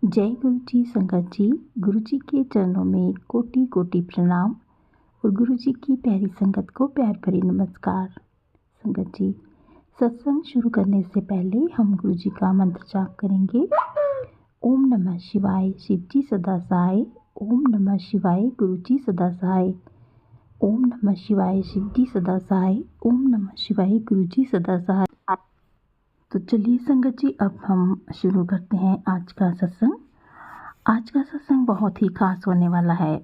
जय गुरु जी संगत जी। गुरु जी के चरणों में कोटि कोटि प्रणाम और गुरु जी की प्यारी संगत को प्यार भरी नमस्कार। संगत जी, सत्संग शुरू करने से पहले हम गुरु जी का मंत्र जाप करेंगे। ओम नमः शिवाय, शिव जी सदा सहाय। ओम नमः शिवाय, गुरु जी सदा सहाय। ओम नमः शिवाय, शिव जी सदा सहाय। ओम नमः शिवाय, गुरु जी सदा सहाय। तो चलिए संगत जी, अब हम शुरू करते हैं आज का सत्संग। आज का सत्संग बहुत ही खास होने वाला है।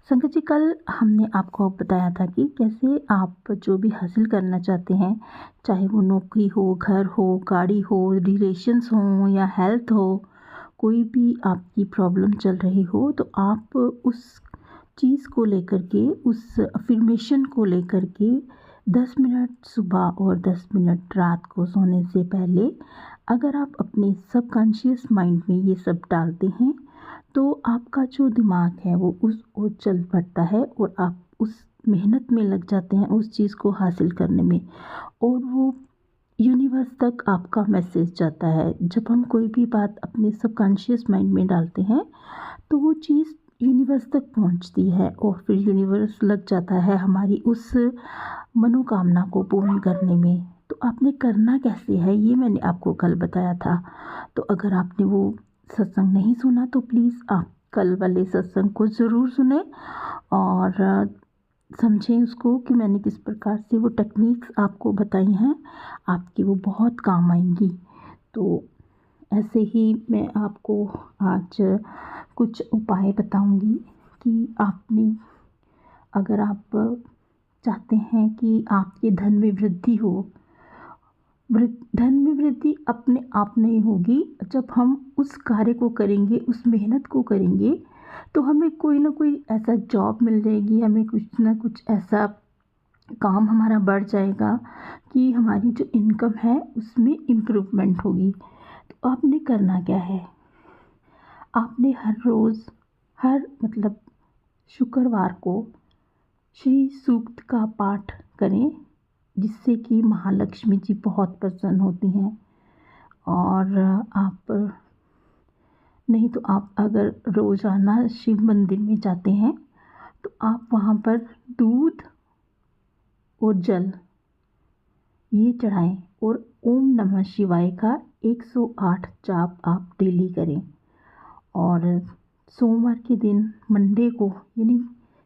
संगत जी, कल हमने आपको बताया था कि कैसे आप जो भी हासिल करना चाहते हैं, चाहे वो नौकरी हो, घर हो, गाड़ी हो, रिलेशंस हो या हेल्थ हो, कोई भी आपकी प्रॉब्लम चल रही हो, तो आप उस चीज़ को लेकर के, उस अफर्मेशन को लेकर के 10 मिनट सुबह और 10 मिनट रात को सोने से पहले अगर आप अपने सबकॉन्शियस माइंड में ये सब डालते हैं, तो आपका जो दिमाग है वो उस ओर चल पड़ता है और आप उस मेहनत में लग जाते हैं उस चीज़ को हासिल करने में, और वो यूनिवर्स तक आपका मैसेज जाता है। जब हम कोई भी बात अपने सबकॉन्शियस माइंड में डालते हैं तो वो चीज़ यूनिवर्स तक पहुंचती है और फिर यूनिवर्स लग जाता है हमारी उस मनोकामना को पूर्ण करने में। तो आपने करना कैसे है ये मैंने आपको कल बताया था। तो अगर आपने वो सत्संग नहीं सुना तो प्लीज़ आप कल वाले सत्संग को ज़रूर सुने और समझें उसको कि मैंने किस प्रकार से वो टेक्निक्स आपको बताई हैं, आपकी वो बहुत काम आएंगी। तो ऐसे ही मैं आपको आज कुछ उपाय बताऊंगी कि आपने, अगर आप चाहते हैं कि आपके धन में वृद्धि हो, धन में वृद्धि अपने आप नहीं होगी। जब हम उस कार्य को करेंगे, उस मेहनत को करेंगे, तो हमें कोई ना कोई ऐसा जॉब मिल जाएगी, हमें कुछ ना कुछ ऐसा काम हमारा बढ़ जाएगा कि हमारी जो इनकम है उसमें इम्प्रूवमेंट होगी। तो आपने करना क्या है, आपने हर रोज़, हर मतलब शुक्रवार को श्री सूक्त का पाठ करें, जिससे कि महालक्ष्मी जी बहुत प्रसन्न होती हैं। और आप नहीं तो आप अगर रोज़ाना शिव मंदिर में जाते हैं तो आप वहाँ पर दूध और जल ये चढ़ाएं और ओम नमः शिवाय का 108 जाप आप डेली करें। और सोमवार के दिन, मंडे को, यानी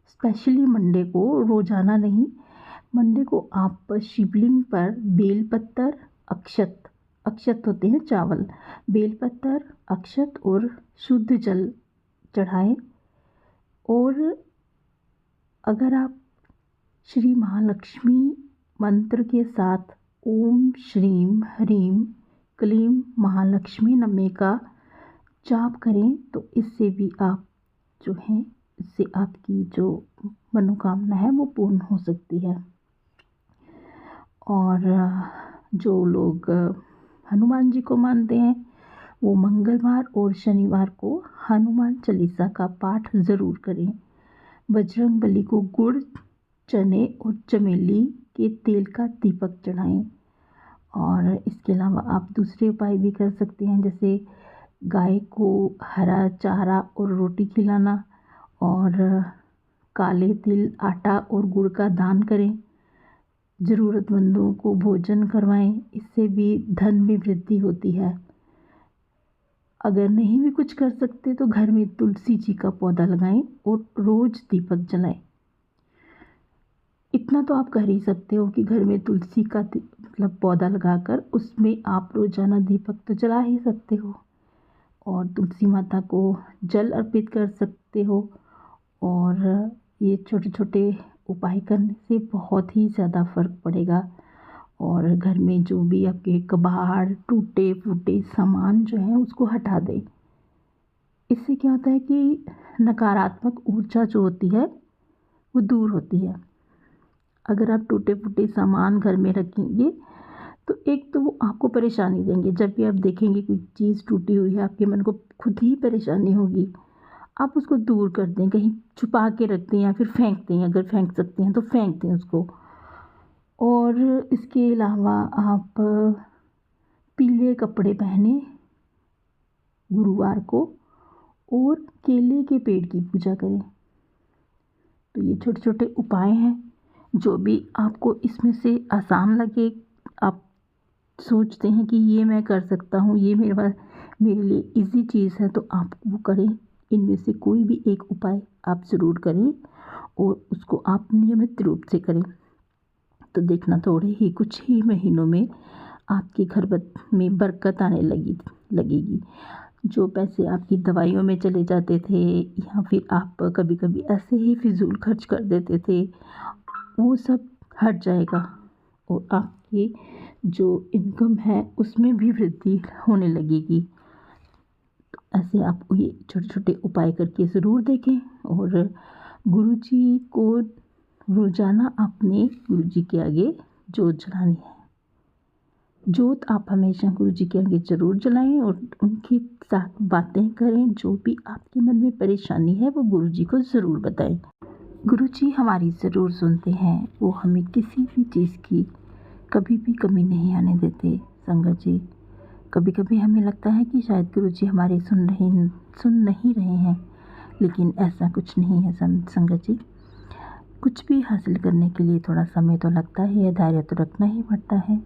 स्पेशली मंडे को, रोज़ाना नहीं, मंडे को आप शिवलिंग पर बेलपत्तर, अक्षत, अक्षत होते हैं चावल, बेलपत्तर, अक्षत और शुद्ध जल चढ़ाएं। और अगर आप श्री महालक्ष्मी मंत्र के साथ ओम श्रीम ह्रीम क्लीम महालक्ष्मी नमः का जाप करें तो इससे भी आप जो हैं, इससे आपकी जो मनोकामना है वो पूर्ण हो सकती है। और जो लोग हनुमान जी को मानते हैं वो मंगलवार और शनिवार को हनुमान चालीसा का पाठ ज़रूर करें। बजरंग बली को गुड़, चने और चमेली के तेल का दीपक चढ़ाएं। और इसके अलावा आप दूसरे उपाय भी कर सकते हैं, जैसे गाय को हरा चारा और रोटी खिलाना, और काले तिल, आटा और गुड़ का दान करें, ज़रूरतमंदों को भोजन करवाएं। इससे भी धन में वृद्धि होती है। अगर नहीं भी कुछ कर सकते तो घर में तुलसी जी का पौधा लगाएं और रोज़ दीपक जलाएं। इतना तो आप कर ही सकते हो कि घर में तुलसी का मतलब पौधा लगाकर उसमें आप रोज़ाना दीपक तो जला ही सकते हो। और तुलसी माता को जल अर्पित कर सकते हो। और ये छोटे छोटे उपाय करने से बहुत ही ज़्यादा फ़र्क पड़ेगा। और घर में जो भी आपके कबाड़, टूटे फूटे सामान जो हैं उसको हटा दें। इससे क्या होता है कि नकारात्मक ऊर्जा जो होती है वो दूर होती है। अगर आप टूटे फूटे सामान घर में रखेंगे तो एक तो वो आपको परेशानी देंगे। जब भी आप देखेंगे कोई चीज़ टूटी हुई है, आपके मन को खुद ही परेशानी होगी। आप उसको दूर कर दें, कहीं छुपा के रख दें या फिर फेंक दें, अगर फेंक सकते हैं तो फेंक दें उसको। और इसके अलावा आप पीले कपड़े पहने गुरुवार को, और केले के पेड़ की पूजा करें। तो ये छोटे छोटे उपाय हैं, जो भी आपको इसमें से आसान लगे, आप सोचते हैं कि ये मैं कर सकता हूँ, ये मेरे लिए इजी चीज़ है, तो आप वो करें। इनमें से कोई भी एक उपाय आप ज़रूर करें और उसको आप नियमित रूप से करें। तो देखना, थोड़े ही कुछ ही महीनों में आपके घर में बरकत आने लगेगी। जो पैसे आपकी दवाइयों में चले जाते थे या फिर आप कभी कभी ऐसे ही फिजूल खर्च कर देते थे, वो सब हट जाएगा और आपकी जो इनकम है उसमें भी वृद्धि होने लगेगी। तो ऐसे आप ये छोटे छोटे उपाय करके ज़रूर देखें। और गुरुजी को रोज़ाना अपने गुरुजी के आगे जोत जलानी है। जोत आप हमेशा गुरुजी के आगे ज़रूर जलाएं और उनके साथ बातें करें। जो भी आपके मन में परेशानी है वो गुरुजी को ज़रूर बताएं। गुरुजी हमारी ज़रूर सुनते हैं, वो हमें किसी भी चीज़ की कभी भी कमी नहीं आने देते। संगत जी, कभी कभी हमें लगता है कि शायद गुरुजी हमारे सुन नहीं रहे हैं, लेकिन ऐसा कुछ नहीं है संगत जी। कुछ भी हासिल करने के लिए थोड़ा समय तो लगता ही है, धैर्य तो रखना ही पड़ता है।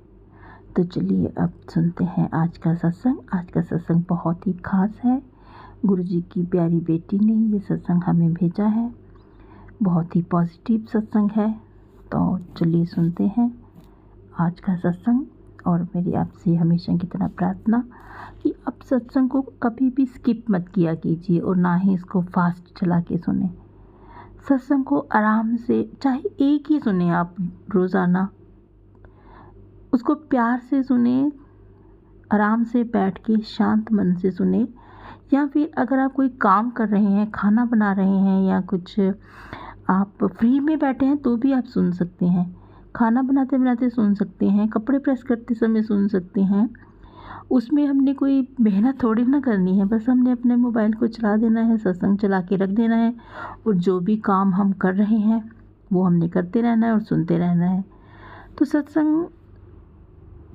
तो चलिए अब सुनते हैं आज का सत्संग। आज का सत्संग बहुत ही खास है। गुरुजी की प्यारी बेटी ने ये सत्संग हमें भेजा है, बहुत ही पॉजिटिव सत्संग है। तो चलिए सुनते हैं आज का सत्संग। और मेरी आपसे हमेशा की तरह प्रार्थना कि आप सत्संग को कभी भी स्किप मत किया कीजिए और ना ही इसको फास्ट चला के सुने। सत्संग को आराम से, चाहे एक ही सुने आप रोज़ाना, उसको प्यार से सुने, आराम से बैठ के शांत मन से सुने। या फिर अगर आप कोई काम कर रहे हैं, खाना बना रहे हैं या कुछ आप फ्री में बैठे हैं तो भी आप सुन सकते हैं। खाना बनाते बनाते सुन सकते हैं, कपड़े प्रेस करते समय सुन सकते हैं। उसमें हमने कोई मेहनत थोड़ी ना करनी है, बस हमने अपने मोबाइल को चला देना है, सत्संग चला के रख देना है और जो भी काम हम कर रहे हैं वो हमने करते रहना है और सुनते रहना है। तो सत्संग,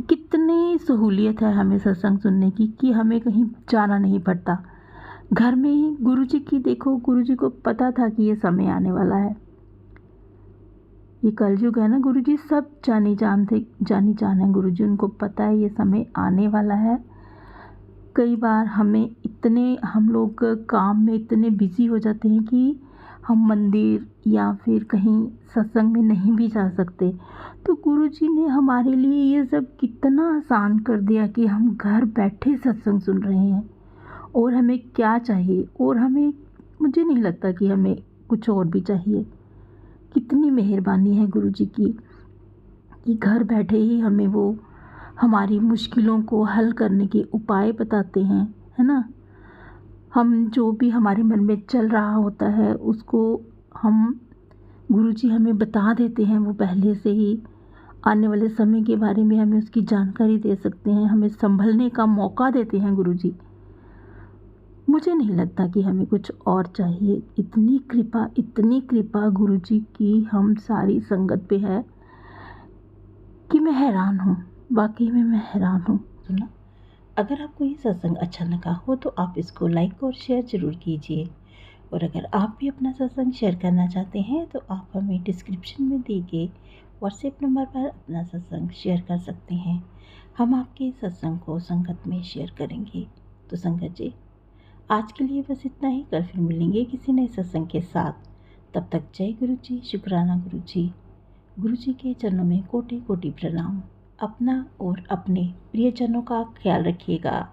कितनी सहूलियत है हमें सत्संग सुनने की कि हमें कहीं जाना नहीं पड़ता। घर में ही गुरुजी की, देखो गुरुजी को पता था कि ये समय आने वाला है, ये कलयुग है ना। गुरुजी सब जानी जान है गुरुजी, उनको पता है ये समय आने वाला है। कई बार हम लोग काम में इतने बिजी हो जाते हैं कि हम मंदिर या फिर कहीं सत्संग में नहीं भी जा सकते। तो गुरुजी ने हमारे लिए ये सब कितना आसान कर दिया कि हम घर बैठे सत्संग सुन रहे हैं। और हमें क्या चाहिए, और मुझे नहीं लगता कि हमें कुछ और भी चाहिए। कितनी मेहरबानी है गुरुजी की कि घर बैठे ही हमें वो हमारी मुश्किलों को हल करने के उपाय बताते हैं, है ना। हम जो भी हमारे मन में चल रहा होता है उसको गुरुजी हमें बता देते हैं। वो पहले से ही आने वाले समय के बारे में हमें उसकी जानकारी दे सकते हैं, हमें संभलने का मौका देते हैं गुरुजी। मुझे नहीं लगता कि हमें कुछ और चाहिए। इतनी कृपा गुरुजी की हम सारी संगत पे है कि मैं हैरान हूँ, वाकई में मैं हैरान हूँ। सुना, अगर आपको ये सत्संग अच्छा लगा हो तो आप इसको लाइक और शेयर ज़रूर कीजिए। और अगर आप भी अपना सत्संग शेयर करना चाहते हैं तो आप हमें डिस्क्रिप्शन में दिए गए व्हाट्सएप नंबर पर अपना सत्संग शेयर कर सकते हैं। हम आपके सत्संग को संगत में शेयर करेंगे। तो संगत जी, आज के लिए बस इतना ही। कल फिर मिलेंगे किसी नए सत्संग के साथ। तब तक जय गुरु जी, शुक्राना गुरु जी। गुरु जी के चरणों में कोटि कोटि प्रणाम। अपना और अपने प्रियजनों का ख्याल रखिएगा।